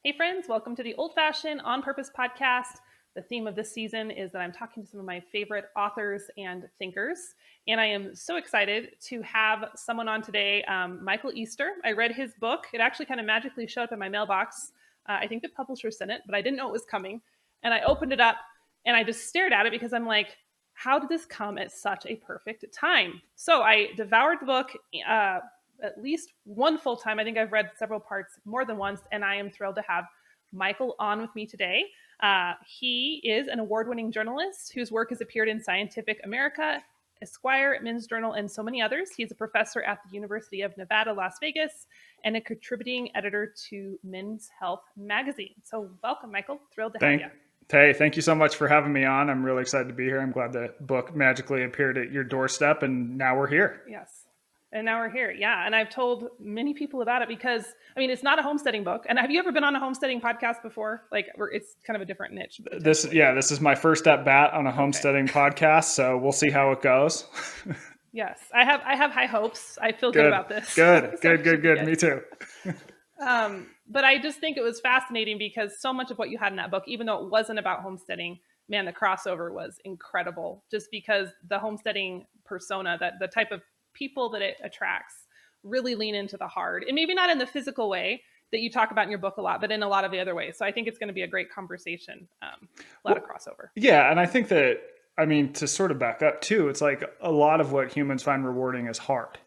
Hey, friends, welcome to the Old Fashioned On Purpose podcast. The theme of this season is that I'm talking to some of my favorite authors and thinkers. And I am so excited to have someone on today, Michael Easter. I read his book. It actually kind of magically showed up in my mailbox. I think the publisher sent it, but I didn't know it was coming. And I opened it up and I just stared at it because I'm like, how did this come at such a perfect time? So I devoured the book. At least one full time. I think I've read several parts more than once, and I am thrilled to have Michael on with me today. He is an award-winning journalist whose work has appeared in Scientific America, Esquire, Men's Journal, and so many others. He's a professor at the University of Nevada, Las Vegas, and a contributing editor to Men's Health magazine. So welcome, Michael. Thrilled to have you. Thank you so much for having me on. I'm really excited to be here. I'm glad the book magically appeared at your doorstep, and now we're here. Yes. And now we're here. Yeah. And I've told many people about it because, I mean, it's not a homesteading book. And have you ever been on a homesteading podcast before? It's kind of a different niche. This is my first at bat on a homesteading podcast. So we'll see how it goes. Yes. I have high hopes. I feel good about this. Good. Me too. But I just think it was fascinating because so much of what you had in that book, even though it wasn't about homesteading, man, the crossover was incredible just because the homesteading persona, that the type of people that it attracts really lean into the hard, and maybe not in the physical way that you talk about in your book a lot, but in a lot of the other ways. So I think it's going to be a great conversation. A lot of crossover. Yeah. And I think that, I mean, to sort of back up too, it's like a lot of what humans find rewarding is hard.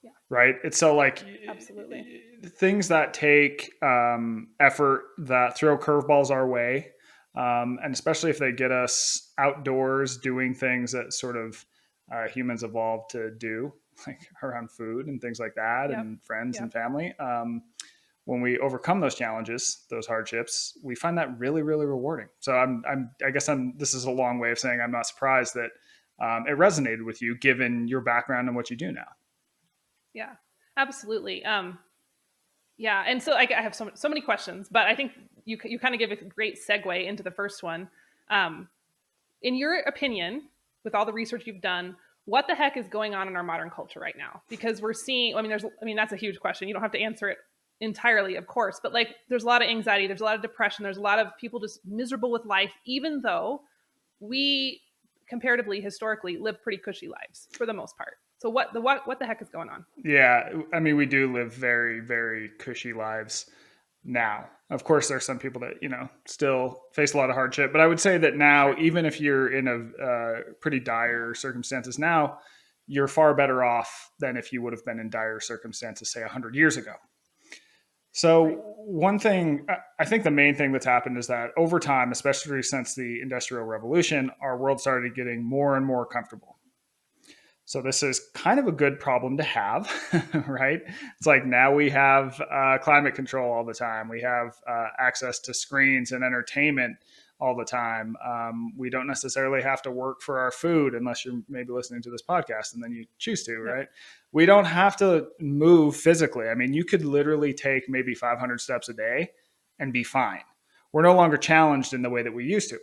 Yeah. Right. It's so like absolutely things that take effort, that throw curveballs our way. And especially if they get us outdoors doing things that sort of humans evolved to do, like around food and things like that, and friends and family. When we overcome those challenges, those hardships, we find that really, really rewarding. So I guess this is a long way of saying I'm not surprised that it resonated with you given your background and what you do now. Yeah, absolutely. Yeah. And so I have so many questions, but I think you kind of give a great segue into the first one. In your opinion, with all the research you've done, what the heck is going on in our modern culture right now? Because we're seeing, that's a huge question. You don't have to answer it entirely, of course, but like there's a lot of anxiety, there's a lot of depression, there's a lot of people just miserable with life, even though we comparatively, historically, live pretty cushy lives for the most part. So what the heck is going on? Yeah, I mean, we do live very, very cushy lives now. Of course, there's some people that, still face a lot of hardship, but I would say that now, even if you're in a pretty dire circumstances now, you're far better off than if you would have been in dire circumstances, say 100 years ago. So one thing, I think the main thing that's happened is that over time, especially since the Industrial Revolution, our world started getting more and more comfortable. So this is kind of a good problem to have, right? It's like now we have climate control all the time. We have access to screens and entertainment all the time. We don't necessarily have to work for our food unless you're maybe listening to this podcast and then you choose to, right? We don't have to move physically. I mean, you could literally take maybe 500 steps a day and be fine. We're no longer challenged in the way that we used to.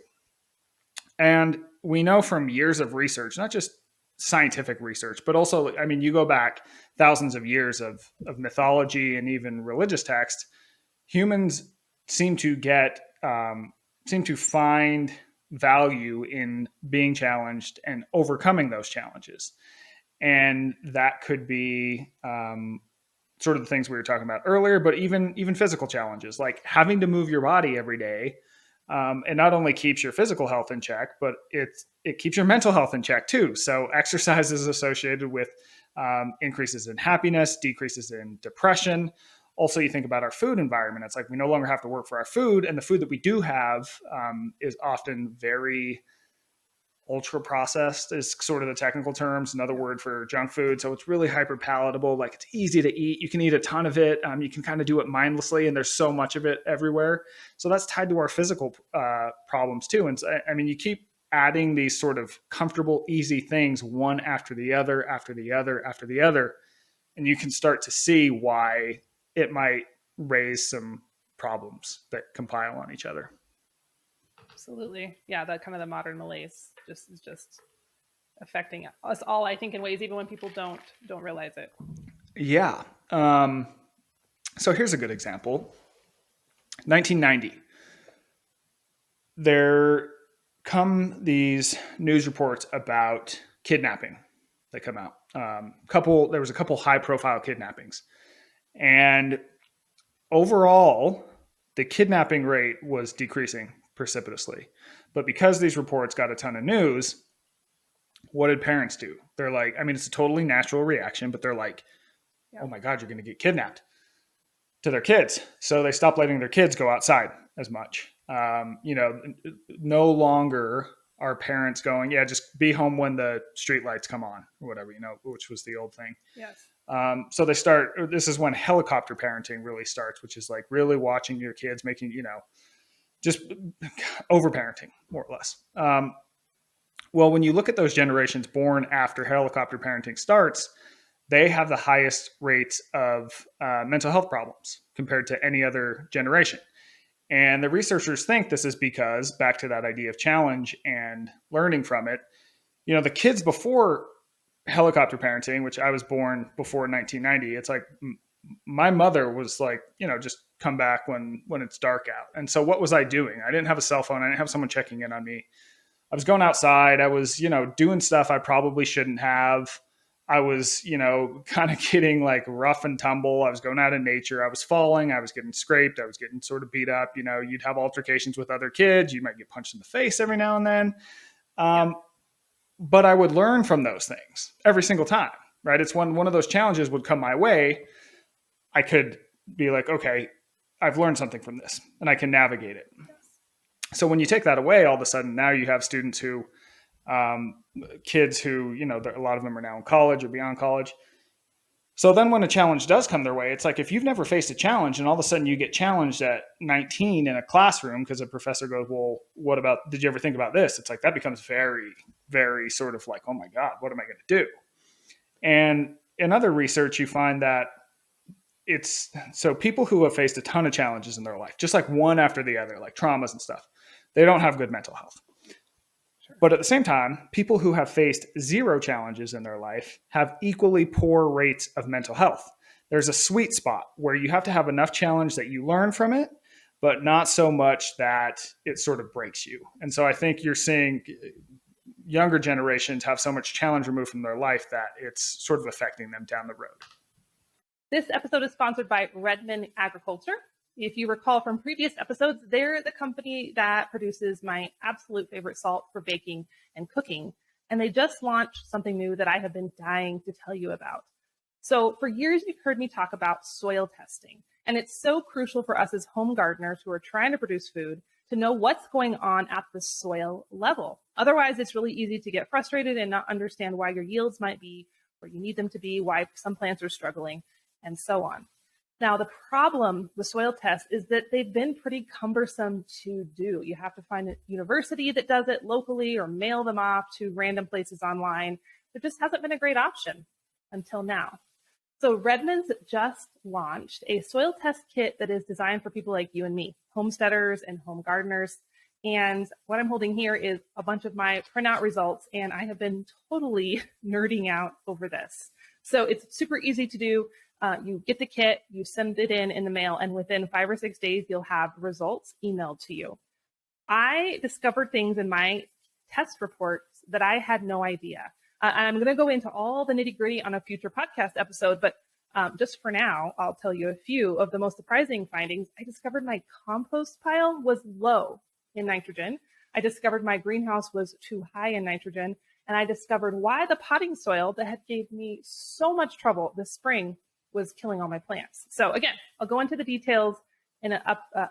And we know from years of research, not just scientific research, but also, I mean, you go back thousands of years of mythology and even religious text, humans seem to find value in being challenged and overcoming those challenges. And that could be sort of the things we were talking about earlier, but even physical challenges, like having to move your body every day. It not only keeps your physical health in check, but it keeps your mental health in check too. So exercise is associated with increases in happiness, decreases in depression. Also, you think about our food environment. It's like we no longer have to work for our food, and the food that we do have is often very ultra processed is sort of the technical terms, another word for junk food. So it's really hyper palatable. Like it's easy to eat. You can eat a ton of it. You can kind of do it mindlessly, and there's so much of it everywhere. So that's tied to our physical problems too. And I mean, you keep adding these sort of comfortable, easy things one after the other, after the other, after the other. And you can start to see why it might raise some problems that compile on each other. Absolutely. Yeah, that kind of the modern malaise is just affecting us all, I think, in ways even when people don't realize it. Yeah. So here's a good example. 1990, there come these news reports about kidnapping that come out. There was a couple high profile kidnappings, and overall, the kidnapping rate was decreasing precipitously. But because these reports got a ton of news, what did parents do? They're like, I mean, it's a totally natural reaction, but they're like, oh my God, you're going to get kidnapped, to their kids. So they stopped letting their kids go outside as much. No longer are parents going, yeah, just be home when the street lights come on or whatever, which was the old thing. Yes. So this is when helicopter parenting really starts, which is like really watching your kids, making, just over parenting, more or less. Well, when you look at those generations born after helicopter parenting starts, they have the highest rates of mental health problems compared to any other generation. And the researchers think this is because, back to that idea of challenge and learning from it, the kids before helicopter parenting, which I was born before 1990, it's like my mother was like, just come back when it's dark out. And so what was I doing? I didn't have a cell phone. I didn't have someone checking in on me. I was going outside. I was, doing stuff I probably shouldn't have. I was, kind of getting like rough and tumble. I was going out in nature. I was falling. I was getting scraped. I was getting sort of beat up. You'd have altercations with other kids. You might get punched in the face every now and then. But I would learn from those things every single time, right? It's one of those challenges would come my way. I could be like, okay, I've learned something from this and I can navigate it. So when you take that away, all of a sudden now you have students who, kids who, a lot of them are now in college or beyond college. So then when a challenge does come their way, it's like if you've never faced a challenge and all of a sudden you get challenged at 19 in a classroom because a professor goes, well, did you ever think about this? It's like that becomes very, very sort of like, oh my God, what am I going to do? And in other research, you find that so people who have faced a ton of challenges in their life, just like one after the other, like traumas and stuff, they don't have good mental health. But at the same time, people who have faced zero challenges in their life have equally poor rates of mental health. There's a sweet spot where you have to have enough challenge that you learn from it, but not so much that it sort of breaks you. And so I think you're seeing younger generations have so much challenge removed from their life that it's sort of affecting them down the road. This episode is sponsored by Redmond Agriculture. If you recall from previous episodes, they're the company that produces my absolute favorite salt for baking and cooking. And they just launched something new that I have been dying to tell you about. So for years, you've heard me talk about soil testing. And it's so crucial for us as home gardeners who are trying to produce food to know what's going on at the soil level. Otherwise, it's really easy to get frustrated and not understand why your yields might be where you need them to be, why some plants are struggling, and so on. Now, the problem with soil tests is that they've been pretty cumbersome to do. You have to find a university that does it locally or mail them off to random places online. There just hasn't been a great option until now. So Redmond's just launched a soil test kit that is designed for people like you and me, homesteaders and home gardeners. And what I'm holding here is a bunch of my printout results, and I have been totally nerding out over this. So it's super easy to do. You get the kit, you send it in the mail, and within 5 or 6 days, you'll have results emailed to you. I discovered things in my test reports that I had no idea. I'm going to go into all the nitty gritty on a future podcast episode, but just for now, I'll tell you a few of the most surprising findings. I discovered my compost pile was low in nitrogen. I discovered my greenhouse was too high in nitrogen, and I discovered why the potting soil that had gave me so much trouble this spring was killing all my plants. So again, I'll go into the details in an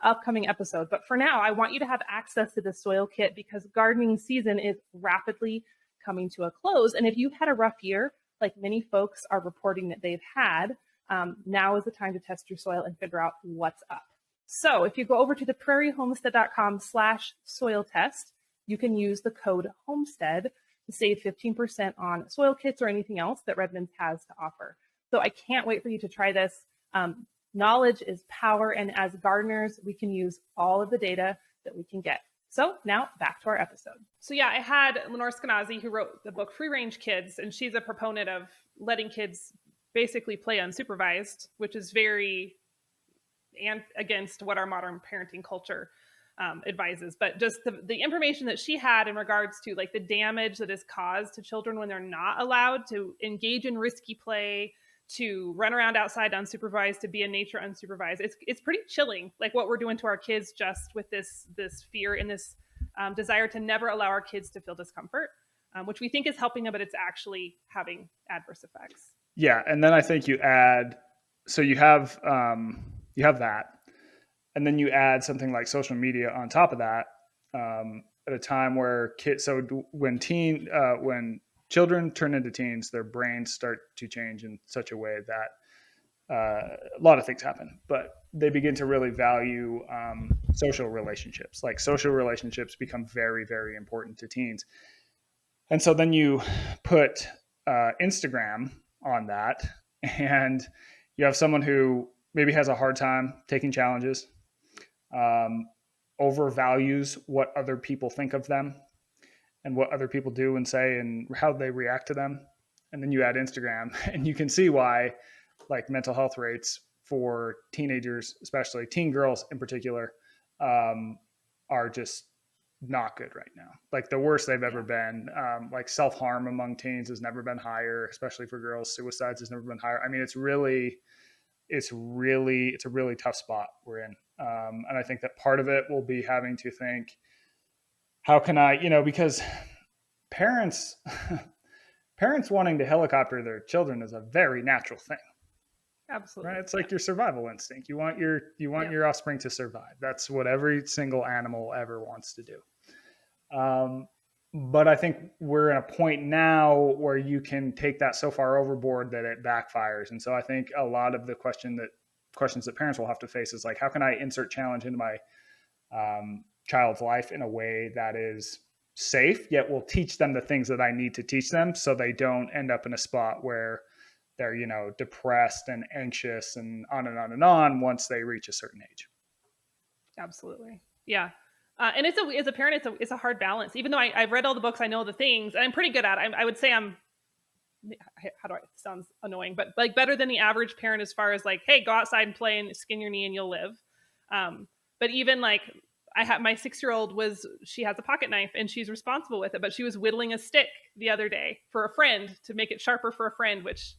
upcoming episode. But for now, I want you to have access to the soil kit because gardening season is rapidly coming to a close. And if you've had a rough year, like many folks are reporting that they've had, now is the time to test your soil and figure out what's up. So if you go over to the prairiehomestead.com/soil test, you can use the code HOMESTEAD to save 15% on soil kits or anything else that Redmond has to offer. So I can't wait for you to try this. Knowledge is power. And as gardeners, we can use all of the data that we can get. So now back to our episode. So yeah, I had Lenore Skenazy, who wrote the book Free Range Kids, and she's a proponent of letting kids basically play unsupervised, which is very and against what our modern parenting culture advises. But just the information that she had in regards to like the damage that is caused to children when they're not allowed to engage in risky play, to run around outside unsupervised, to be in nature unsupervised. It's pretty chilling, like what we're doing to our kids just with this fear and this desire to never allow our kids to feel discomfort, which we think is helping them, but it's actually having adverse effects. Yeah, and then I think you add, so you have that, and then you add something like social media on top of that, at a time where kids. So when children turn into teens, their brains start to change in such a way that a lot of things happen, but they begin to really value social relationships. Like social relationships become very, very important to teens. And so then you put Instagram on that, and you have someone who maybe has a hard time taking challenges, overvalues what other people think of them and what other people do and say and how they react to them. And then you add Instagram, and you can see why like mental health rates for teenagers, especially teen girls in particular, are just not good right now. Like the worst they've ever been. Like self-harm among teens has never been higher, especially for girls. Suicides has never been higher. I mean, it's a really tough spot we're in. And I think that part of it will be having to think, how can I, because parents wanting to helicopter their children is a very natural thing. Absolutely. Right? It's like your survival instinct. You want your offspring to survive. That's what every single animal ever wants to do. But I think we're at a point now where you can take that so far overboard that it backfires. And so I think a lot of the questions that parents will have to face is like, how can I insert challenge into my child's life in a way that is safe, yet will teach them the things that I need to teach them, so they don't end up in a spot where they're, depressed and anxious and on and on and on once they reach a certain age. Absolutely. Yeah. And as a parent, it's a hard balance. Even though I've read all the books, I know the things, and I'm pretty good at it. I would say it sounds annoying, but like better than the average parent as far as like, hey, go outside and play and skin your knee and you'll live. But even like my 6-year-old she has a pocket knife and she's responsible with it, but she was whittling a stick the other day for a friend to make it sharper for a friend, which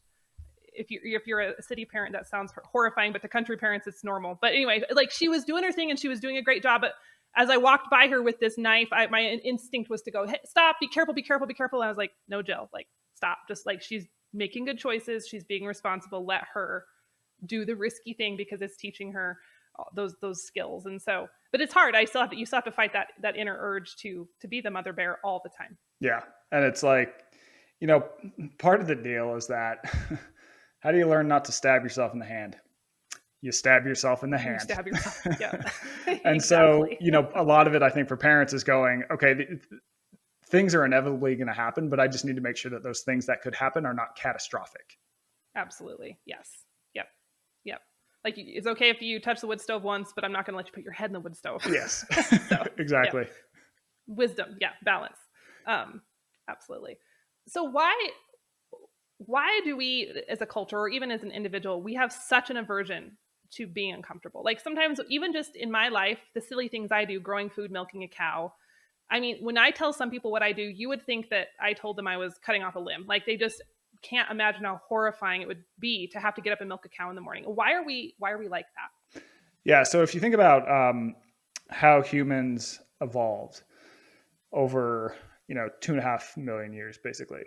if you're a city parent, that sounds horrifying, but to country parents, it's normal. But anyway, like she was doing her thing and she was doing a great job. But as I walked by her with this knife, my instinct was to go, hey, stop, be careful, be careful, be careful. And I was like, no, Jill, like stop. Just like, she's making good choices. She's being responsible. Let her do the risky thing because it's teaching her those skills. And so, but it's hard. You still have to fight that inner urge to be the mother bear all the time. Yeah. And it's like, part of the deal is that how do you learn not to stab yourself in the hand? You stab yourself in the hand. You stab yourself. Yeah. And exactly. So, a lot of it, I think, for parents is going, okay, things are inevitably going to happen, but I just need to make sure that those things that could happen are not catastrophic. Absolutely. Yes. Yep. Like it's okay if you touch the wood stove once, but I'm not going to let you put your head in the wood stove. Yes. So, exactly. Yeah. Wisdom. Yeah. Balance. Absolutely. So why do we, as a culture or even as an individual, we have such an aversion to being uncomfortable? Like sometimes even just in my life, the silly things I do, growing food, milking a cow. I mean, when I tell some people what I do, you would think that I told them I was cutting off a limb. Like they just can't imagine how horrifying it would be to have to get up and milk a cow in the morning. Why are we like that? Yeah. So if you think about how humans evolved over 2.5 million years, basically.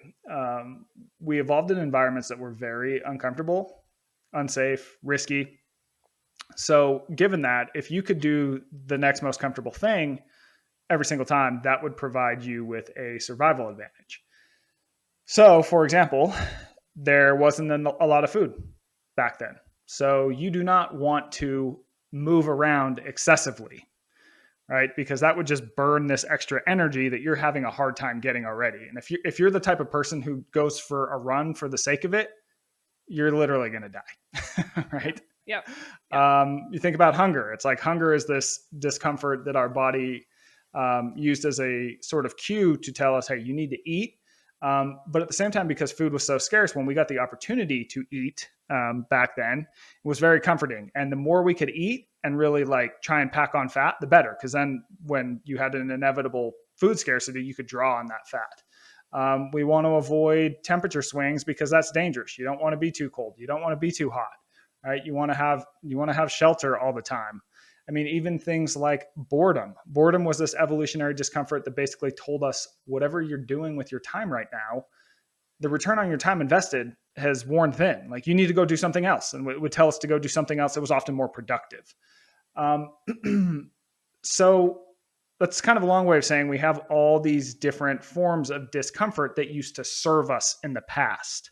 We evolved in environments that were very uncomfortable, unsafe, risky. So given that, if you could do the next most comfortable thing every single time, that would provide you with a survival advantage. So, for example, there wasn't a lot of food back then. So you do not want to move around excessively, right? Because that would just burn this extra energy that you're having a hard time getting already. And if you're the type of person who goes for a run for the sake of it, you're literally going to die, right? Yep. You think about hunger. It's like hunger is this discomfort that our body used as a sort of cue to tell us, hey, you need to eat. But at the same time, because food was so scarce, when we got the opportunity to eat back then, it was very comforting. And the more we could eat and really like try and pack on fat, the better. Because then when you had an inevitable food scarcity, you could draw on that fat. We want to avoid temperature swings because that's dangerous. You don't want to be too cold. You don't want to be too hot, right? You want to have shelter all the time. I mean, even things like boredom. Boredom was this evolutionary discomfort that basically told us whatever you're doing with your time right now, the return on your time invested has worn thin. Like you need to go do something else. And it would tell us to go do something else that was often more productive. So that's kind of a long way of saying we have all these different forms of discomfort that used to serve us in the past.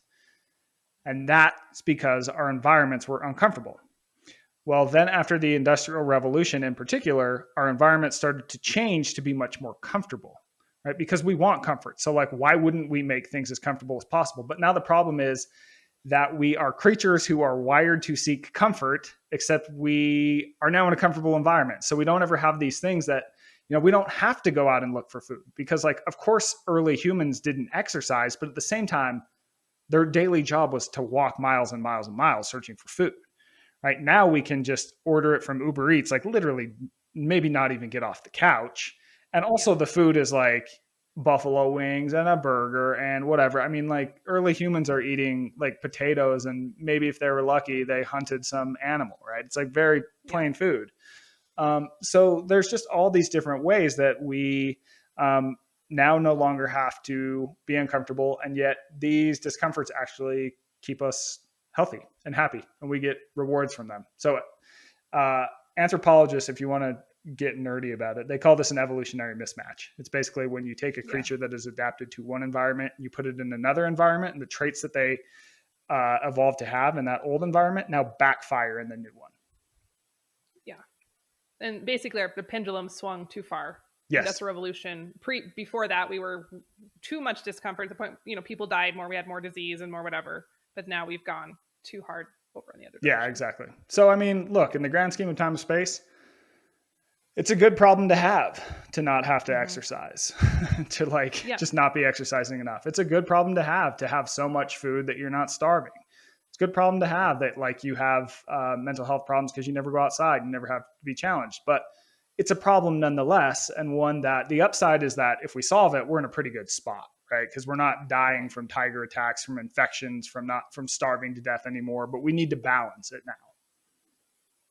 And that's because our environments were uncomfortable. Well, then after the Industrial Revolution in particular, our environment started to change to be much more comfortable, right? Because we want comfort. So like, why wouldn't we make things as comfortable as possible? But now the problem is that we are creatures who are wired to seek comfort, except we are now in a comfortable environment. So we don't ever have these things that, we don't have to go out and look for food because like, of course, early humans didn't exercise, but at the same time, their daily job was to walk miles and miles and miles searching for food. Right now we can just order it from Uber Eats, like literally maybe not even get off the couch. And also the food is like buffalo wings and a burger and whatever. I mean, like early humans are eating like potatoes and maybe if they were lucky, they hunted some animal, right? It's like very plain food. So there's just all these different ways that we now no longer have to be uncomfortable. And yet these discomforts actually keep us healthy and happy, and we get rewards from them. So anthropologists, if you want to get nerdy about it, they call this an evolutionary mismatch. It's basically when you take a creature that is adapted to one environment, you put it in another environment, and the traits that they evolved to have in that old environment now backfire in the new one. Yeah. And basically the pendulum swung too far. Yes. Industrial Revolution. Before that, we were too much discomfort. The point, people died more, we had more disease and more whatever. But now we've gone too hard over on the other direction. Yeah, exactly. So, I mean, look, in the grand scheme of time and space, it's a good problem to have to not have to exercise, to just not be exercising enough. It's a good problem to have so much food that you're not starving. It's a good problem to have that like you have mental health problems because you never go outside and never have to be challenged. But it's a problem nonetheless, and one that the upside is that if we solve it, we're in a pretty good spot. Right? Because we're not dying from tiger attacks, from infections, from starving to death anymore, but we need to balance it now.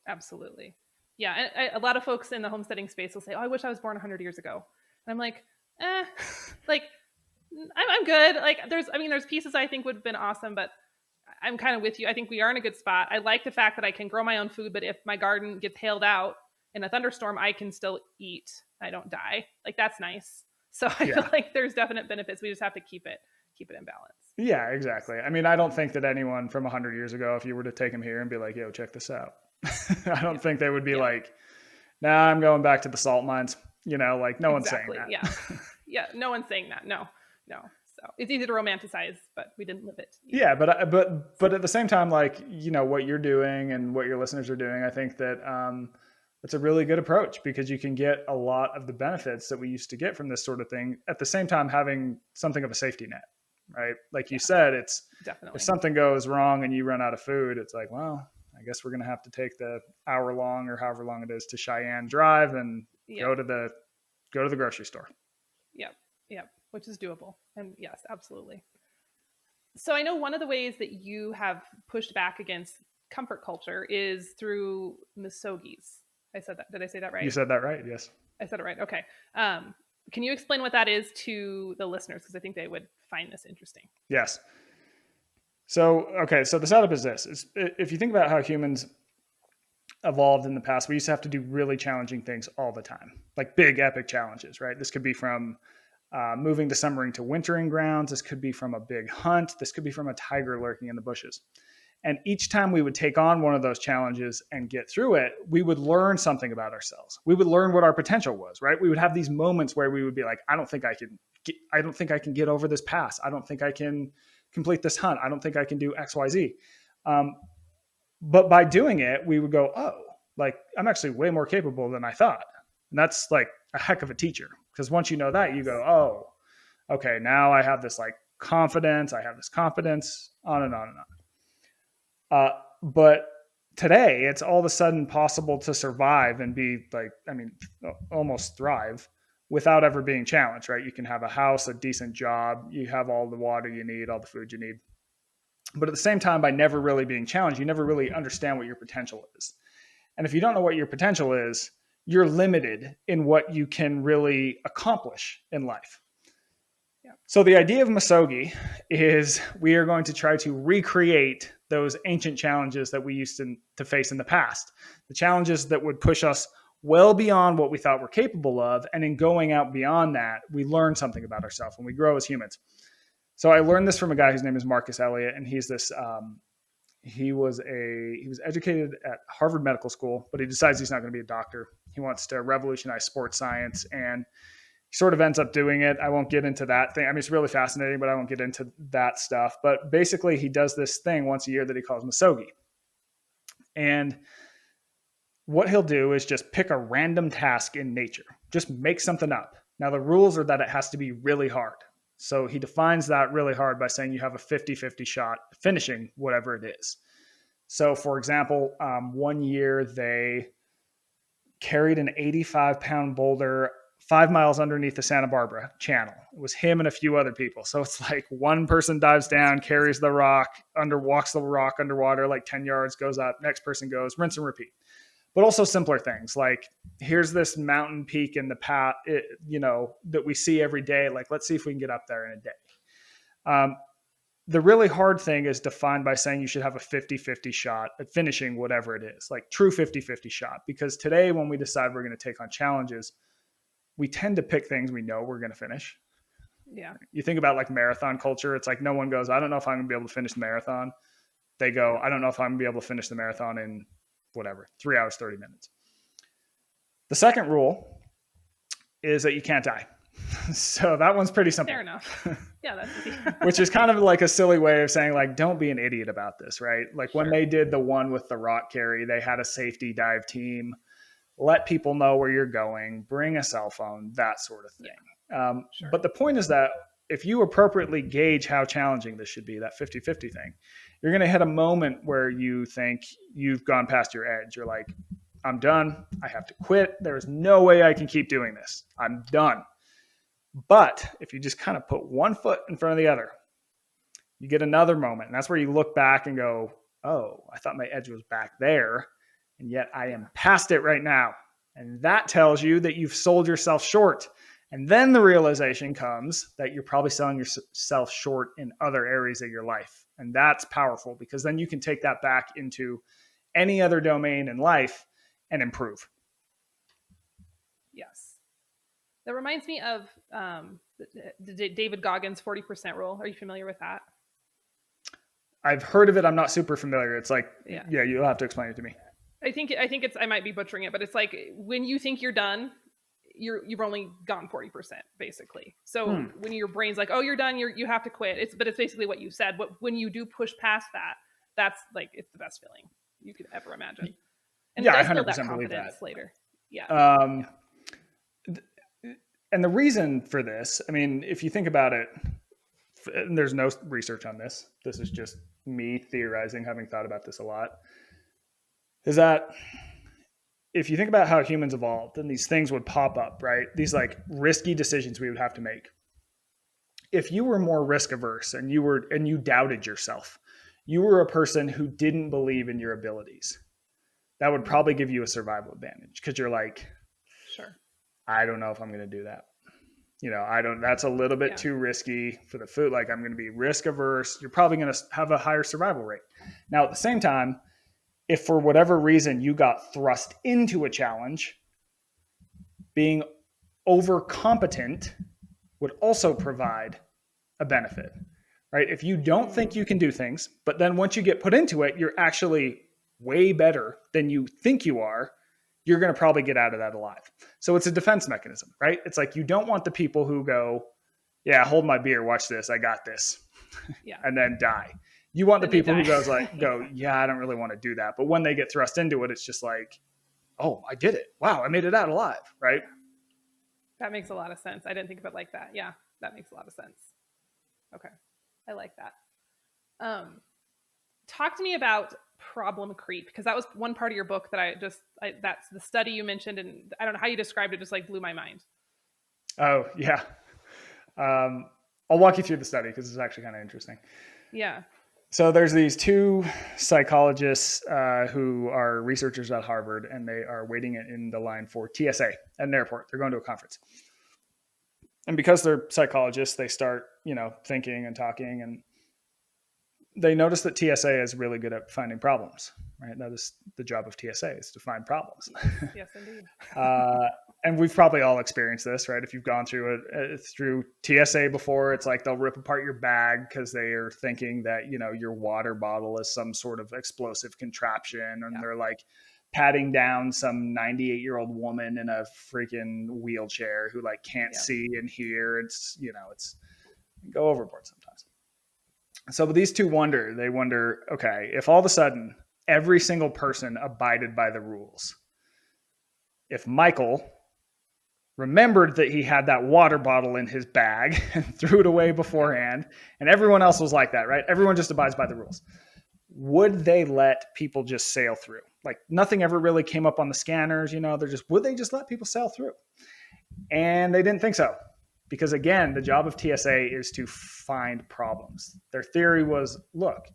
Absolutely. Yeah. A lot of folks in the homesteading space will say, oh, I wish I was born 100 years ago. And I'm like, like, I'm good. Like there's pieces I think would have been awesome, but I'm kind of with you. I think we are in a good spot. I like the fact that I can grow my own food, but if my garden gets hailed out in a thunderstorm, I can still eat. I don't die. Like that's nice. So I feel like there's definite benefits. We just have to keep it in balance. Yeah, exactly. I mean, I don't think that anyone from 100 years ago, if you were to take them here and be like, yo, check this out. I don't think they would be like, nah, I'm going back to the salt mines. Like no one's saying that. Yeah. No one's saying that. No. So it's easy to romanticize, but we didn't live it. Yeah. But at the same time, like, what you're doing and what your listeners are doing, I think that, it's a really good approach because you can get a lot of the benefits that we used to get from this sort of thing at the same time having something of a safety net, right? Like you said, it's definitely if something goes wrong and you run out of food, it's like, well, I guess we're going to have to take the hour long or however long it is to Cheyenne Drive and go to the grocery store. Yep. Which is doable. And yes, absolutely. So I know one of the ways that you have pushed back against comfort culture is through Misogis. I said that. Did I say that right? You said that right. Yes. I said it right. Okay. Can you explain what that is to the listeners? Because I think they would find this interesting. Yes. So the setup is this. If you think about how humans evolved in the past, we used to have to do really challenging things all the time, like big epic challenges, right? This could be from moving the summering to wintering grounds. This could be from a big hunt. This could be from a tiger lurking in the bushes. And each time we would take on one of those challenges and get through it, we would learn something about ourselves. We would learn what our potential was, right? We would have these moments where we would be like, I don't think I can get over this pass. I don't think I can complete this hunt. I don't think I can do X, Y, Z. But by doing it, we would go, oh, like I'm actually way more capable than I thought. And that's like a heck of a teacher. Because once you know that, you go, oh, okay, now I have this like confidence. I have this confidence, on and on and on. But today, it's all of a sudden possible to survive and be like, I mean, almost thrive without ever being challenged, right? You can have a house, a decent job, you have all the water you need, all the food you need. But at the same time, by never really being challenged, you never really understand what your potential is. And if you don't know what your potential is, you're limited in what you can really accomplish in life. Yeah. So the idea of Misogi is we are going to try to recreate those ancient challenges that we used to face in the past. The challenges that would push us well beyond what we thought we're capable of. And in going out beyond that, we learn something about ourselves and we grow as humans. So I learned this from a guy whose name is Marcus Elliott, and he's this he was educated at Harvard Medical School, but he decides he's not going to be a doctor. He wants to revolutionize sports science, and he sort of ends up doing it. I won't get into that thing. I mean, it's really fascinating, but I won't get into that stuff. But basically, he does this thing once a year that he calls Misogi. And what he'll do is just pick a random task in nature, just make something up. Now, the rules are that it has to be really hard. So he defines that really hard by saying you have a 50-50 shot finishing whatever it is. So, for example, one year they carried an 85-pound boulder 5 miles underneath the Santa Barbara Channel. It was him and a few other people. So it's like one person dives down, carries the rock, walks the rock underwater like 10 yards, goes up, next person goes, rinse and repeat. But also simpler things like here's this mountain peak in the path, that we see every day. Like, let's see if we can get up there in a day. The really hard thing is defined by saying you should have a 50-50 shot at finishing whatever it is, like true 50-50 shot. Because today, when we decide we're going to take on challenges, we tend to pick things we know we're going to finish. Yeah. You think about like marathon culture. It's like no one goes, I don't know if I'm going to be able to finish the marathon. They go, I don't know if I'm going to be able to finish the marathon in 3 hours, 30 minutes. The second rule is that you can't die. So that one's pretty simple. Fair enough. Yeah, that's easy. Which is kind of like a silly way of saying, like, don't be an idiot about this, right? Like when they did the one with the rock carry, they had a safety dive team, let people know where you're going, bring a cell phone, that sort of thing. Yeah. But the point is that if you appropriately gauge how challenging this should be, that 50-50 thing, you're going to hit a moment where you think you've gone past your edge. You're like, I'm done. I have to quit. There's no way I can keep doing this. I'm done. But if you just kind of put one foot in front of the other, you get another moment. And that's where you look back and go, oh, I thought my edge was back there. And yet I am past it right now. And that tells you that you've sold yourself short. And then the realization comes that you're probably selling yourself short in other areas of your life. And that's powerful because then you can take that back into any other domain in life and improve. Yes. That reminds me of the David Goggins 40% rule. Are you familiar with that? I've heard of it. I'm not super familiar. It's like, yeah, you'll have to explain it to me. I think I might be butchering it, but it's like when you think you're done, you've only gone 40% basically. So when your brain's like, oh, you're done, you have to quit. But it's basically what you said. But when you do push past that, that's like, it's the best feeling you could ever imagine. And yeah, it does 100% build that believe confidence that later. Yeah. And the reason for this, I mean, if you think about it, and there's no research on this. This is just me theorizing, having thought about this a lot, is that if you think about how humans evolved and these things would pop up, right? These like risky decisions we would have to make. If you were more risk averse and you doubted yourself, you were a person who didn't believe in your abilities, that would probably give you a survival advantage because you're like, sure, I don't know if I'm going to do that. That's a little bit too risky for the food. Like I'm going to be risk averse. You're probably going to have a higher survival rate. Now, at the same time, if for whatever reason you got thrust into a challenge, being overcompetent would also provide a benefit, right? If you don't think you can do things, but then once you get put into it, you're actually way better than you think you are, you're going to probably get out of that alive. So it's a defense mechanism, right? It's like you don't want the people who go, yeah, hold my beer, watch this, I got this, and then die. You want the people who go, yeah, I don't really want to do that. But when they get thrust into it, it's just like, oh, I did it. Wow, I made it out alive, right? That makes a lot of sense. I didn't think of it like that. Yeah, that makes a lot of sense. Okay. I like that. Talk to me about problem creep, because that was one part of your book that that's the study you mentioned, and I don't know how you described it, just like blew my mind. Oh, yeah. I'll walk you through the study because it's actually kind of interesting. Yeah. So there's these two psychologists who are researchers at Harvard, and they are waiting in the line for TSA at an airport. They're going to a conference. And because they're psychologists, they start, thinking and talking, and they notice that TSA is really good at finding problems, right? That is the job of TSA, is to find problems. Yes, indeed. And we've probably all experienced this, right? If you've gone through TSA before, it's like they'll rip apart your bag because they are thinking that, your water bottle is some sort of explosive contraption. And they're like patting down some 98-year-old woman in a freaking wheelchair who like can't see and hear. It's go overboard sometimes. So these two wonder, okay, if all of a sudden every single person abided by the rules, if Michael remembered that he had that water bottle in his bag and threw it away beforehand, and everyone else was like that, right? Everyone just abides by the rules. Would they let people just sail through? Like nothing ever really came up on the scanners, would they just let people sail through? And they didn't think so. Because again, the job of TSA is to find problems. Their theory was, look,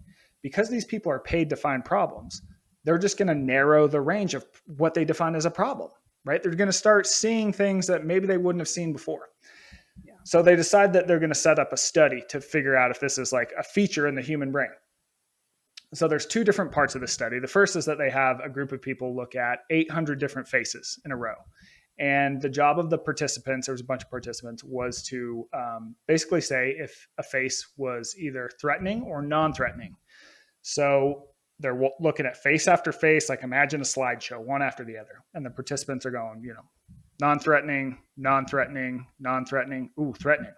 because these people are paid to find problems, they're just going to narrow the range of what they define as a problem, right? They're going to start seeing things that maybe they wouldn't have seen before. Yeah. So they decide that they're going to set up a study to figure out if this is like a feature in the human brain. So there's two different parts of the study. The first is that they have a group of people look at 800 different faces in a row. And the job of the participants, there was a bunch of participants, was to basically say if a face was either threatening or non-threatening. So they're looking at face after face, like imagine a slideshow, one after the other. And the participants are going, non-threatening, non-threatening, non-threatening, threatening,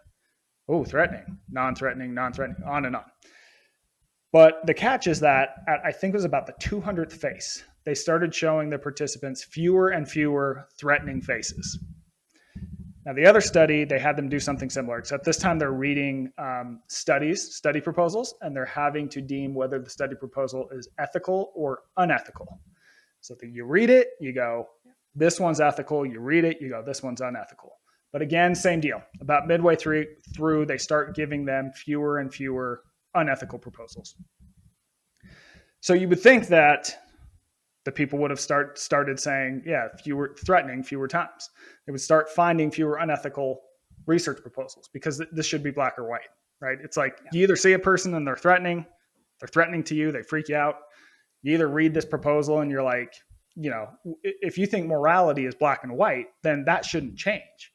threatening, non-threatening, non-threatening, on and on. But the catch is that I think it was about the 200th face, they started showing the participants fewer and fewer threatening faces. Now, the other study, they had them do something similar, except this time they're reading study proposals, and they're having to deem whether the study proposal is ethical or unethical. So you read it, you go, this one's ethical. You read it, you go, this one's unethical. But again, same deal. About midway through, they start giving them fewer and fewer unethical proposals. So you would think that the people would have started saying, fewer threatening, fewer times. They would start finding fewer unethical research proposals because this should be black or white, right? It's like you either see a person and they're threatening to you, they freak you out. You either read this proposal and you're like, if you think morality is black and white, then that shouldn't change.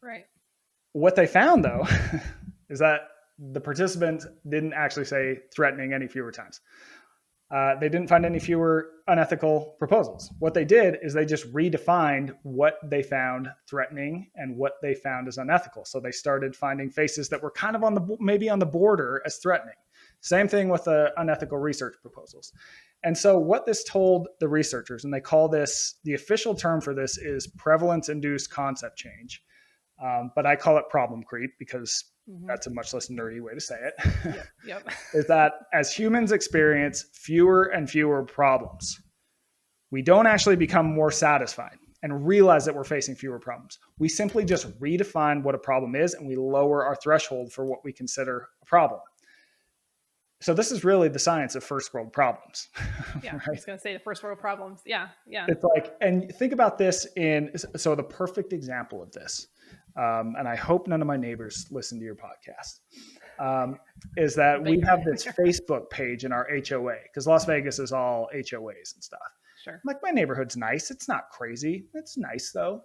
Right. What they found, though, is that the participants didn't actually say threatening any fewer times. They didn't find any fewer unethical proposals. What they did is they just redefined what they found threatening and what they found as unethical. So they started finding faces that were kind of maybe on the border as threatening. Same thing with the unethical research proposals. And so what this told the researchers, and they call this, the official term for this is prevalence-induced concept change. But I call it problem creep because that's a much less nerdy way to say it. Yep. Is that as humans experience fewer and fewer problems, we don't actually become more satisfied and realize that we're facing fewer problems. We simply just redefine what a problem is and we lower our threshold for what we consider a problem. So this is really the science of first world problems. Yeah, right? I was going to say the first world problems. Yeah. It's like, and think about this so the perfect example of this, and I hope none of my neighbors listen to your podcast, is that we have this Facebook page in our HOA, because Las Vegas is all HOAs and stuff. Sure. Like, my neighborhood's nice. It's not crazy. It's nice, though.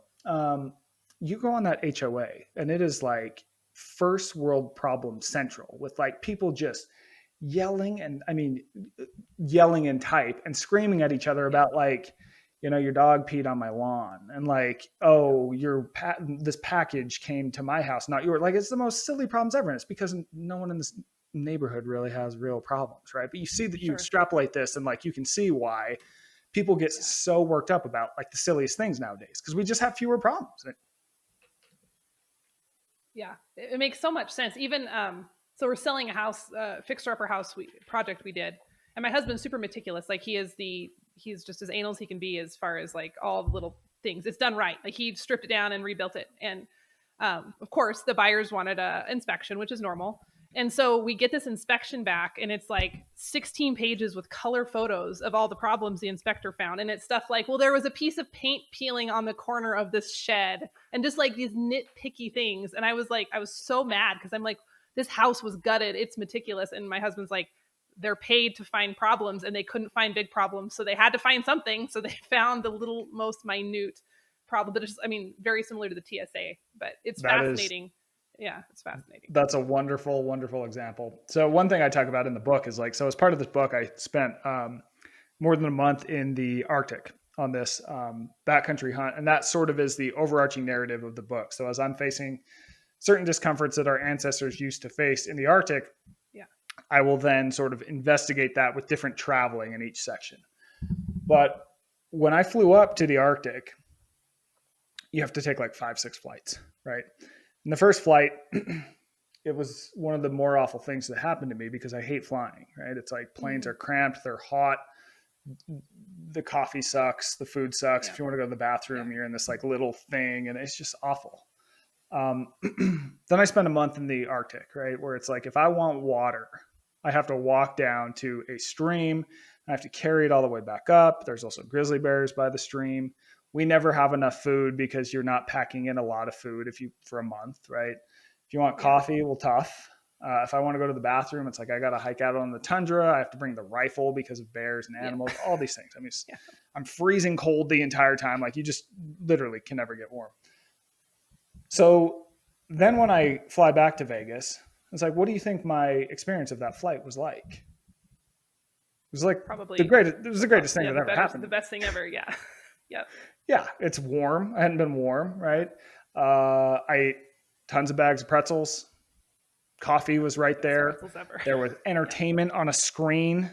You go on that HOA, and it is like first world problem central with like people just yelling in type and screaming at each other about like, your dog peed on my lawn, and like, this package came to my house, not yours. Like, it's the most silly problems ever. And it's because no one in this neighborhood really has real problems, right? But you see that you extrapolate this, and like, you can see why people get so worked up about like the silliest things nowadays, because we just have fewer problems. Yeah, it makes so much sense. Even So we're selling a house, fixer upper house project we did, and my husband's super meticulous. Like he's just as anal as he can be as far as like all the little things. It's done right. Like he stripped it down and rebuilt it, and of course the buyers wanted a inspection, which is normal. And so we get this inspection back, and it's like 16 pages with color photos of all the problems the inspector found. And it's stuff like, well, there was a piece of paint peeling on the corner of this shed, and just like these nitpicky things. And I was so mad because I'm like, this house was gutted. It's meticulous. And my husband's like, they're paid to find problems, and they couldn't find big problems. So they had to find something. So they found the little, most minute problem. But it's, I mean, very similar to the TSA, but it's fascinating. Yeah, it's fascinating. That's a wonderful, wonderful example. So one thing I talk about in the book is like, so as part of this book, I spent more than a month in the Arctic on this backcountry hunt. And that sort of is the overarching narrative of the book. So as I'm facing certain discomforts that our ancestors used to face in the Arctic, I will then sort of investigate that with different traveling in each section. But when I flew up to the Arctic, you have to take like 5-6 flights, right? And the first flight, it was one of the more awful things that happened to me because I hate flying, right? It's like planes are cramped, they're hot, the coffee sucks, the food sucks. If you want to go to the bathroom, you're in this like little thing, and it's just awful. Then I spent a month in the Arctic, right? Where it's like, if I want water, I have to walk down to a stream. I have to carry it all the way back up. There's also grizzly bears by the stream. We never have enough food because you're not packing in a lot of food for a month, right? If you want coffee, well, tough. If I want to go to the bathroom, it's like, I got to hike out on the tundra. I have to bring the rifle because of bears and animals, all these things. I mean, I'm freezing cold the entire time. Like, you just literally can never get warm. So then when I fly back to Vegas, it's like, what do you think my experience of that flight was like? It was like probably the greatest thing that ever happened. The best thing ever. Yeah. Yep. Yeah. It's warm. I hadn't been warm. Right. I ate tons of bags of pretzels. Coffee was right there. There was entertainment on a screen.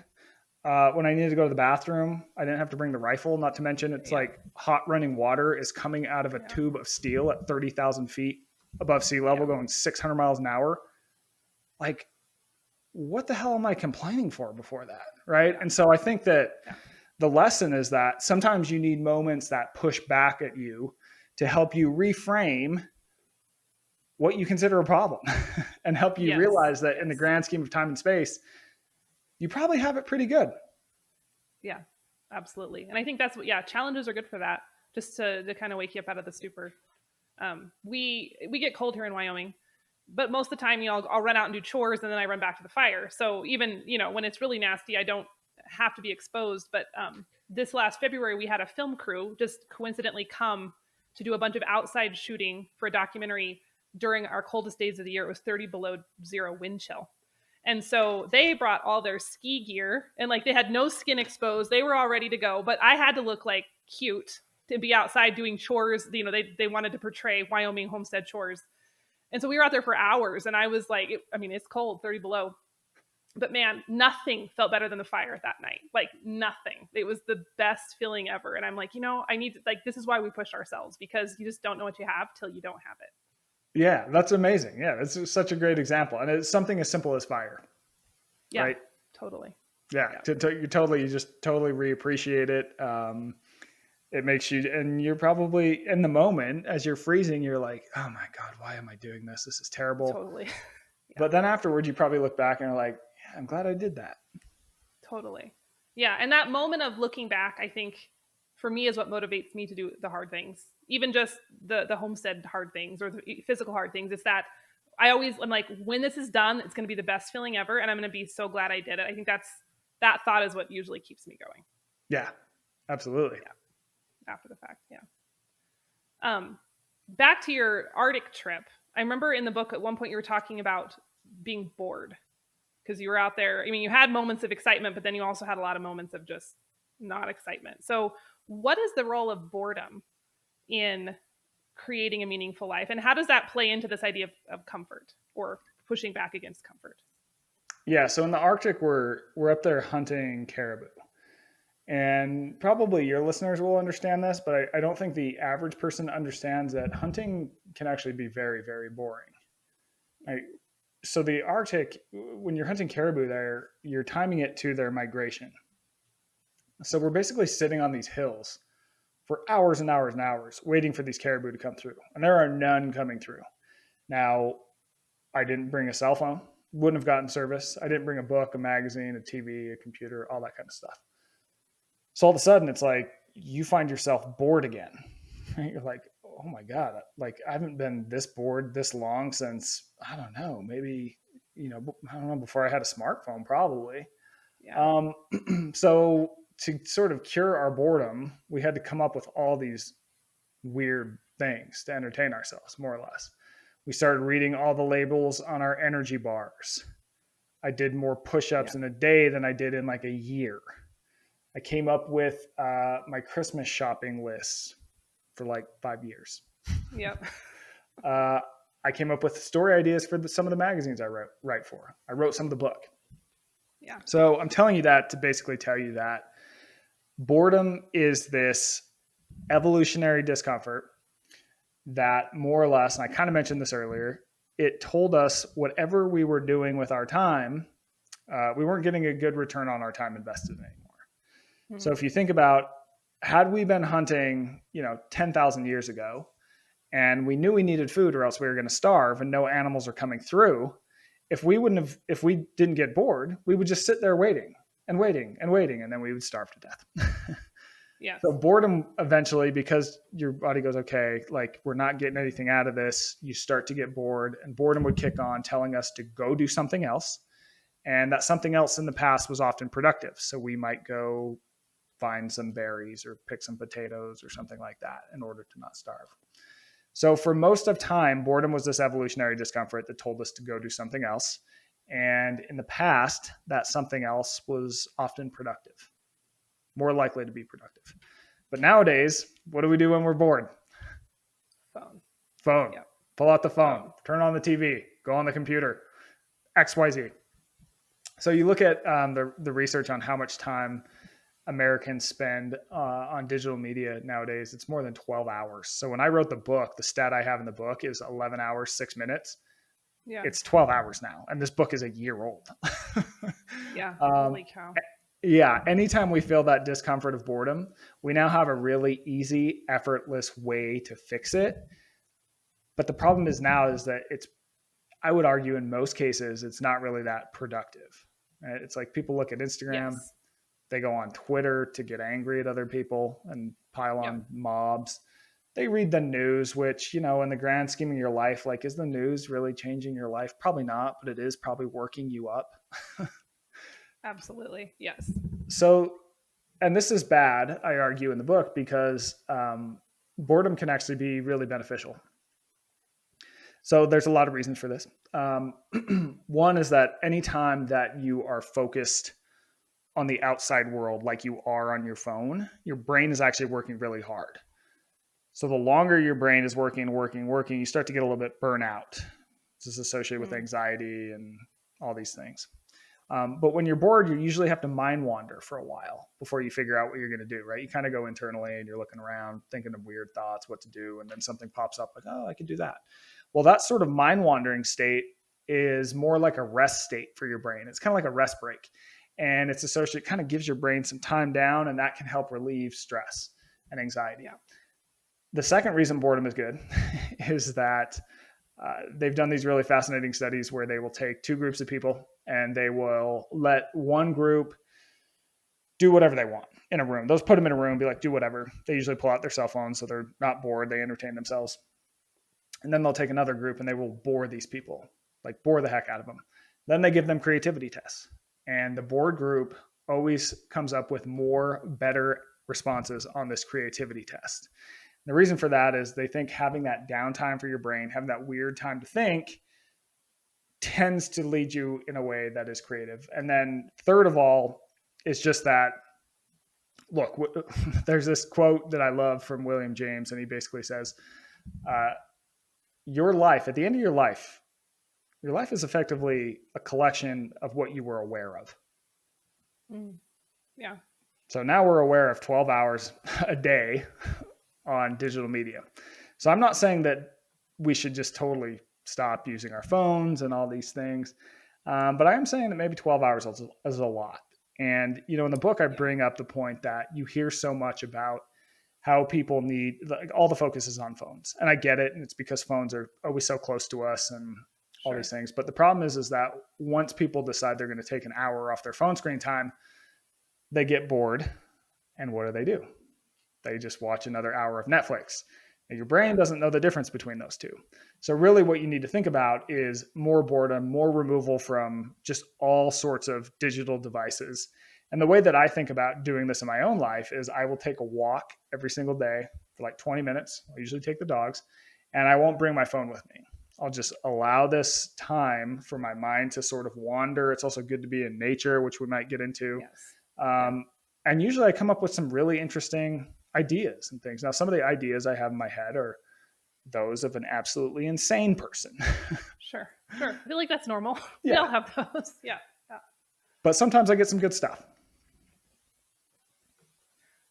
When I needed to go to the bathroom, I didn't have to bring the rifle. Not to mention, it's like hot running water is coming out of a tube of steel at 30,000 feet above sea level, going 600 miles an hour. Like, what the hell am I complaining for before that? Right. And so I think that the lesson is that sometimes you need moments that push back at you to help you reframe what you consider a problem and help you realize that in the grand scheme of time and space, you probably have it pretty good. Yeah, absolutely. And I think that's what, challenges are good for that, just to kind of wake you up out of the stupor. We get cold here in Wyoming, but most of the time, I'll run out and do chores, and then I run back to the fire. So even, when it's really nasty, I don't have to be exposed. But this last February, we had a film crew just coincidentally come to do a bunch of outside shooting for a documentary during our coldest days of the year. It was 30 below zero wind chill. And so they brought all their ski gear, and like they had no skin exposed. They were all ready to go, but I had to look like cute to be outside doing chores. They wanted to portray Wyoming homestead chores. And so we were out there for hours, and I was like, it's cold, 30 below. But man, nothing felt better than the fire that night. Like nothing. It was the best feeling ever. And I'm like, I need to, like, this is why we push ourselves, because you just don't know what you have till you don't have it. Yeah, that's amazing. Yeah, it's such a great example. And it's something as simple as fire. Yeah, right? Totally. Yeah. You just totally reappreciate it. It makes you, and you're probably in the moment as you're freezing, you're like, oh my God, why am I doing this? This is terrible. Totally. But then afterwards, you probably look back and are like, yeah, I'm glad I did that. Totally. Yeah. And that moment of looking back, I think for me is what motivates me to do the hard things, even just the homestead hard things or the physical hard things. It's that I'm like, when this is done, it's going to be the best feeling ever. And I'm going to be so glad I did it. I think that thought is what usually keeps me going. Yeah, absolutely. Yeah. After the fact. Yeah. Back to your Arctic trip. I remember in the book at one point you were talking about being bored because you were out there. I mean, you had moments of excitement, but then you also had a lot of moments of just not excitement. So what is the role of boredom in creating a meaningful life? And how does that play into this idea of comfort or pushing back against comfort? Yeah. So in the Arctic, we're up there hunting caribou. And probably your listeners will understand this, but I don't think the average person understands that hunting can actually be very, very boring. So the Arctic, when you're hunting caribou there, you're timing it to their migration. So we're basically sitting on these hills for hours and hours and hours waiting for these caribou to come through. And there are none coming through. Now, I didn't bring a cell phone, wouldn't have gotten service. I didn't bring a book, a magazine, a TV, a computer, all that kind of stuff. So all of a sudden, it's like you find yourself bored again. You're like, oh my God, like I haven't been this bored this long since, I don't know, maybe, I don't know, before I had a smartphone, probably. Yeah. So to sort of cure our boredom, we had to come up with all these weird things to entertain ourselves, more or less. We started reading all the labels on our energy bars. I did more push-ups Yeah. in a day than I did in like a year. I came up with my Christmas shopping lists for like 5 years. Yep. I came up with story ideas for some of the magazines I write for. I wrote some of the book. Yeah. So I'm telling you that to basically tell you that boredom is this evolutionary discomfort that more or less, and I kind of mentioned this earlier, it told us whatever we were doing with our time, we weren't getting a good return on our time invested anymore. Mm-hmm. So if you think about, had we been hunting, 10,000 years ago, and we knew we needed food or else we were going to starve and no animals are coming through, if we didn't get bored, we would just sit there waiting and waiting and waiting, and then we would starve to death. Yes. So boredom eventually, because your body goes, okay, like we're not getting anything out of this, you start to get bored, and boredom would kick on, telling us to go do something else. And that something else in the past was often productive. So we might go find some berries or pick some potatoes or something like that in order to not starve. So for most of time, boredom was this evolutionary discomfort that told us to go do something else. And in the past, that something else was often productive, more likely to be productive. But nowadays, what do we do when we're bored? Phone. Yep. Pull out the phone, turn on the TV, go on the computer, XYZ. So you look at the research on how much time Americans spend on digital media nowadays, it's more than 12 hours. So when I wrote the book, the stat I have in the book is 11 hours, 6 minutes. Yeah. It's 12 hours now. And this book is a year old. Yeah. Holy cow. Yeah. Anytime we feel that discomfort of boredom, we now have a really easy, effortless way to fix it. But the problem is now is that I would argue in most cases, it's not really that productive. It's like people look at Instagram. Yes. They go on Twitter to get angry at other people and pile on mobs. They read the news, which, in the grand scheme of your life, like, is the news really changing your life? Probably not, but it is probably working you up. Absolutely. Yes. So, and this is bad, I argue in the book, because boredom can actually be really beneficial. So there's a lot of reasons for this. One is that anytime that you are focused on the outside world like you are on your phone, your brain is actually working really hard. So the longer your brain is working, you start to get a little bit burnout. This is associated with anxiety and all these things. But when you're bored, you usually have to mind wander for a while before you figure out what you're going to do, right? You kind of go internally and you're looking around, thinking of weird thoughts, what to do. And then something pops up like, oh, I could do that. Well, that sort of mind wandering state is more like a rest state for your brain. It's kind of like a rest break. And it's associated, kind of gives your brain some time down, and that can help relieve stress and anxiety. Yeah. The second reason boredom is good is that they've done these really fascinating studies where they will take two groups of people and they will let one group do whatever they want in a room. Those put them in a room, be like, do whatever. They usually pull out their cell phones so they're not bored. They entertain themselves. And then they'll take another group and they will bore these people, like bore the heck out of them. Then they give them creativity tests. And the bored group always comes up with better responses on this creativity test. The reason for that is they think having that downtime for your brain, having that weird time to think, tends to lead you in a way that is creative. And then third of all, is just that, look, there's this quote that I love from William James, and he basically says, your life, at the end of your life is effectively a collection of what you were aware of. Yeah. So now we're aware of 12 hours a day on digital media. So I'm not saying that we should just totally stop using our phones and all these things. But I am saying that maybe 12 hours is a lot. And, in the book, I bring up the point that you hear so much about how people need, like, all the focus is on phones. And I get it. And it's because phones are always so close to us and all these things. But the problem is that once people decide they're going to take an hour off their phone screen time, they get bored. And what do? They just watch another hour of Netflix. And your brain doesn't know the difference between those two. So really what you need to think about is more boredom, more removal from just all sorts of digital devices. And the way that I think about doing this in my own life is I will take a walk every single day for like 20 minutes. I'll usually take the dogs, and I won't bring my phone with me. I'll just allow this time for my mind to sort of wander. It's also good to be in nature, which we might get into. Yes. And usually I come up with some really interesting ideas and things. Now, some of the ideas I have in my head are those of an absolutely insane person. Sure. I feel like that's normal. Yeah. We all have those. Yeah. But sometimes I get some good stuff.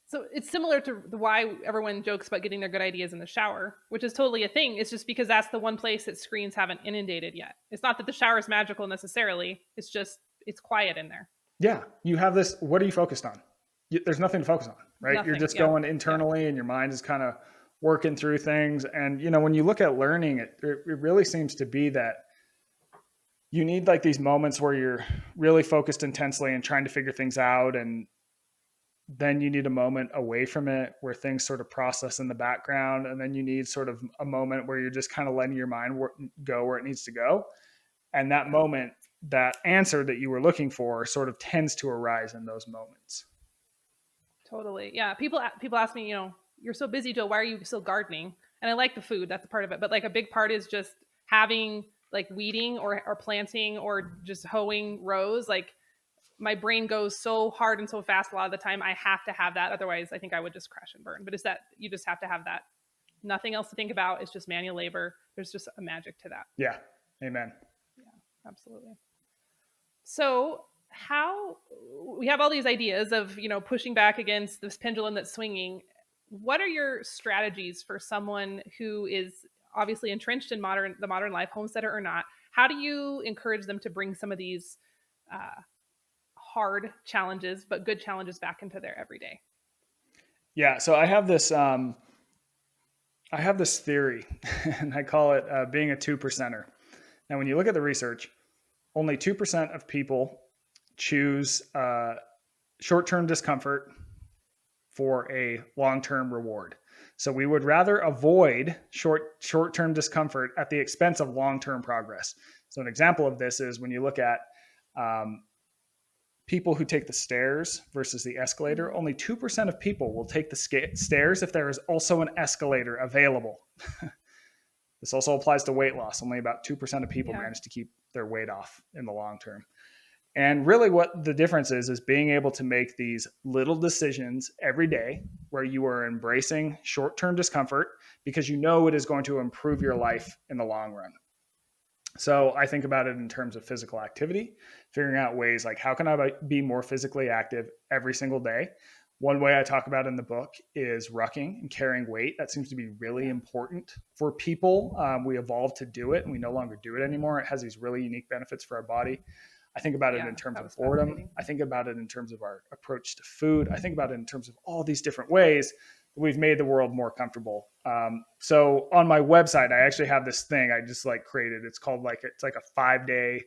So it's similar to why everyone jokes about getting their good ideas in the shower, which is totally a thing. It's just because that's the one place that screens haven't inundated yet. It's not that the shower is magical necessarily. It's just, it's quiet in there. Yeah. You have this, what are you focused on? There's nothing to focus on, right? Nothing, You're just going internally and your mind is kind of working through things. And, when you look at learning, it really seems to be that you need like these moments where you're really focused intensely and trying to figure things out. And then you need a moment away from it where things sort of process in the background. And then you need sort of a moment where you're just kind of letting your mind go where it needs to go. And that moment, that answer that you were looking for sort of tends to arise in those moments. Totally. Yeah. People ask me, you're so busy, Joe, why are you still gardening? And I like the food. That's a part of it. But like a big part is just having like weeding or planting or just hoeing rows. Like my brain goes so hard and so fast a lot of the time. I have to have that. Otherwise, I think I would just crash and burn. But it's that you just have to have that. Nothing else to think about. It's just manual labor. There's just a magic to that. Yeah. Amen. Yeah, absolutely. So how we have all these ideas of, pushing back against this pendulum that's swinging. What are your strategies for someone who is obviously entrenched in the modern life, homesteader or not? How do you encourage them to bring some of these hard challenges, but good challenges back into their everyday? Yeah. So I have this theory, and I call it being a 2%er. Now, when you look at the research, only 2% of people choose short-term discomfort for a long-term reward. So we would rather avoid short-term discomfort at the expense of long-term progress. So an example of this is when you look at people who take the stairs versus the escalator, only 2% of people will take the stairs if there is also an escalator available. This also applies to weight loss. Only about 2% of people manage to keep their weight off in the long term. And really what the difference is being able to make these little decisions every day where you are embracing short-term discomfort because you know it is going to improve your life in the long run. So I think about it in terms of physical activity, figuring out ways like how can I be more physically active every single day. One way I talk about in the book is rucking and carrying weight. That seems to be really important for people. We evolved to do it and we no longer do it anymore. It has these really unique benefits for our body. I think about it in terms of boredom. I think about it in terms of our approach to food. I think about it in terms of all these different ways that we've made the world more comfortable. So on my website, I actually have this thing I just created. It's called it's like a 5-day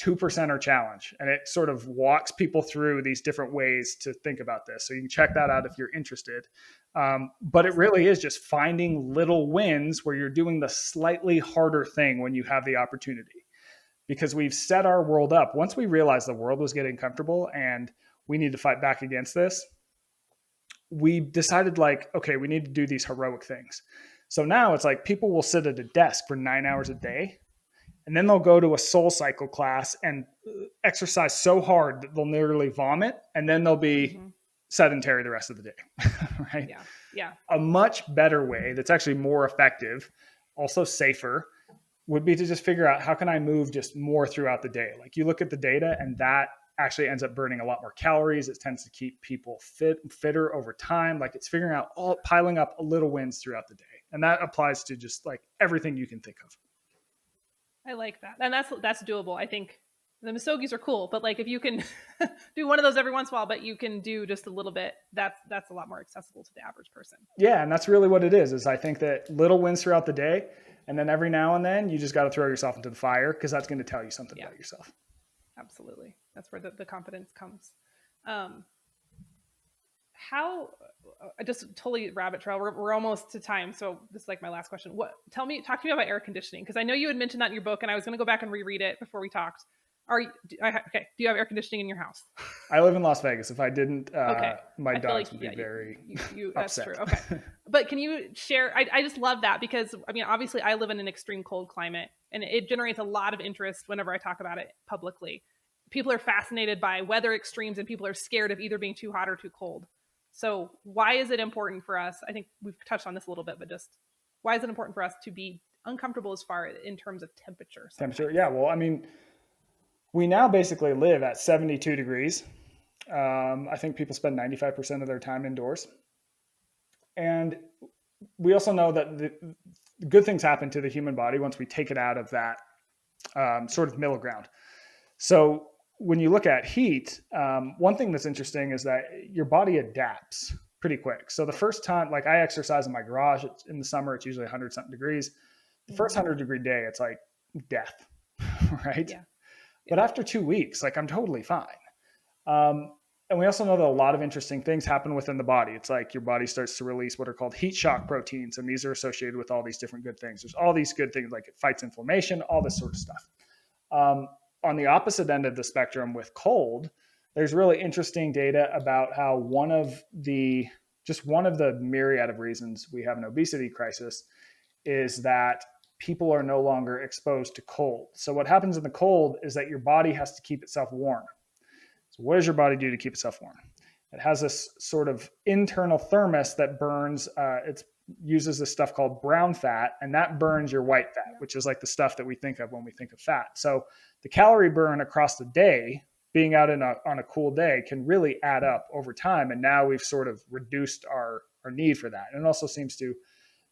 2%er challenge. And it sort of walks people through these different ways to think about this. So you can check that out if you're interested. But it really is just finding little wins where you're doing the slightly harder thing when you have the opportunity. Because we've set our world up. Once we realized the world was getting comfortable and we need to fight back against this, we decided okay, we need to do these heroic things. So now it's people will sit at a desk for 9 hours a day, and then they'll go to a soul cycle class and exercise so hard that they'll nearly vomit, and then they'll be sedentary the rest of the day, right? Yeah. A much better way that's actually more effective, also safer, would be to just figure out how can I move just more throughout the day. You look at the data and that actually ends up burning a lot more calories. It tends to keep people fitter over time. It's figuring out piling up little wins throughout the day. And that applies to just everything you can think of. I like that. And that's doable. I think the Misogis are cool, but like if you can do one of those every once in a while, but you can do just a little bit, that's a lot more accessible to the average person. Yeah, and that's really what it is I think that little wins throughout the day, and then every now and then you just got to throw yourself into the fire, because that's going to tell you something about yourself. Absolutely. That's where the confidence comes. How just totally rabbit trail. We're almost to time, so this is like my last question. Talk to me about air conditioning, because I know you had mentioned that in your book, and I was going to go back and reread it before we talked. Do you have air conditioning in your house? I live in Las Vegas. If I didn't, okay. my dogs would be very that's upset. True. Okay. But can you share, I just love that, because I mean, obviously I live in an extreme cold climate, and it generates a lot of interest whenever I talk about it publicly. People are fascinated by weather extremes, and people are scared of either being too hot or too cold. So why is it important for us? I think we've touched on this a little bit, but just why is it important for us to be uncomfortable as far in terms of temperature? Temperature, yeah. Well, I mean, we now basically live at 72 degrees. I think people spend 95% of their time indoors. And we also know that the good things happen to the human body once we take it out of that sort of middle ground. So when you look at heat, one thing that's interesting is that your body adapts pretty quick. So the first time, like I exercise in my garage, in the summer, it's usually 100 something degrees. The first 100-degree day, it's like death, right? Yeah. But after 2 weeks, like I'm totally fine. And we also know that a lot of interesting things happen within the body. It's like your body starts to release what are called heat shock proteins, and these are associated with all these different good things. There's all these good things, like it fights inflammation, all this sort of stuff. On the opposite end of the spectrum with cold, there's really interesting data about how one of the myriad of reasons we have an obesity crisis is that people are no longer exposed to cold. So what happens in the cold is that your body has to keep itself warm. So what does your body do to keep itself warm? It has this sort of internal thermos that burns, it uses this stuff called brown fat, and that burns your white fat, which is like the stuff that we think of when we think of fat. So the calorie burn across the day, being out on a cool day, can really add up over time. And now we've sort of reduced our need for that. And it also seems to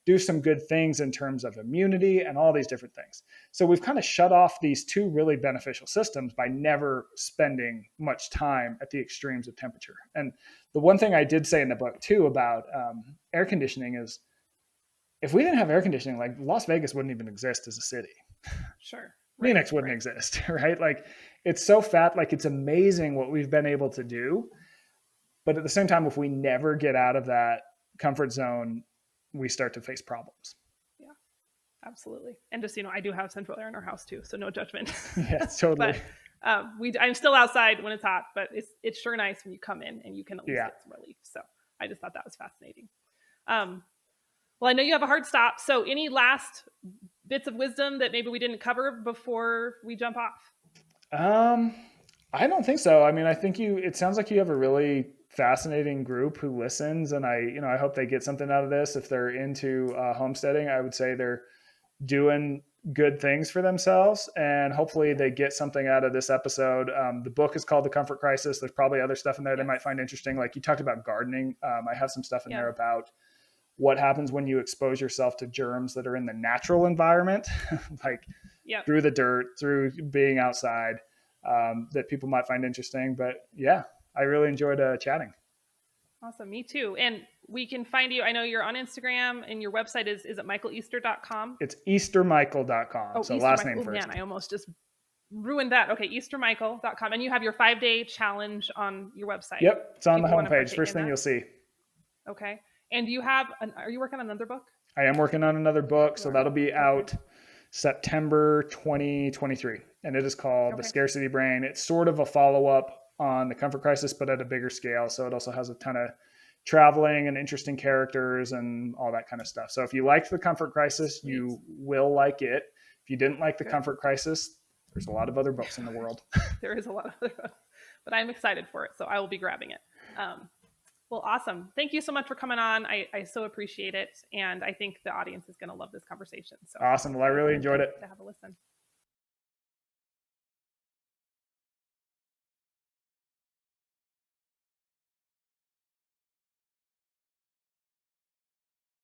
do some good things in terms of immunity and all these different things. So we've kind of shut off these two really beneficial systems by never spending much time at the extremes of temperature. And the one thing I did say in the book too about air conditioning is, if we didn't have air conditioning, like Las Vegas wouldn't even exist as a city. Sure. Phoenix wouldn't exist, right? Like it's so fat, like it's amazing what we've been able to do. But at the same time, if we never get out of that comfort zone, we start to face problems. Yeah, absolutely. And just, I do have central air in our house too, so no judgment. Yeah, totally. But I'm still outside when it's hot, but it's sure nice when you come in and you can at least get some relief. So I just thought that was fascinating. Well, I know you have a hard stop. So any last bits of wisdom that maybe we didn't cover before we jump off? I don't think so. I mean, I think it sounds like you have a really fascinating group who listens, and I hope they get something out of this. If they're into homesteading, I would say they're doing good things for themselves, and hopefully they get something out of this episode. The book is called The Comfort Crisis. There's probably other stuff in there they might find interesting. Like you talked about gardening. I have some stuff in there about what happens when you expose yourself to germs that are in the natural environment, like through the dirt, through being outside, that people might find interesting. But yeah, I really enjoyed chatting. Awesome. Me too. And we can find you. I know you're on Instagram, and your website is it michaeleaster.com? It's eastermichael.com. Oh, so Easter last Michael. name first. Man, I almost just ruined that. Okay, eastermichael.com. And you have your 5-day challenge on your website. Yep. It's on the homepage. First thing you'll see. Okay. And are you working on another book? I am working on another book. So that'll be out September 2023. And it is called The Scarcity Brain. It's sort of a follow-up on The Comfort Crisis, but at a bigger scale. So it also has a ton of traveling and interesting characters and all that kind of stuff. So if you liked The Comfort Crisis, you will like it. If you didn't like The Comfort Crisis, there's a lot of other books in the world. There is a lot of other books, but I'm excited for it. So I will be grabbing it. Well, awesome. Thank you so much for coming on. I so appreciate it. And I think the audience is going to love this conversation. So awesome. Well, I really enjoyed it. To have a listen.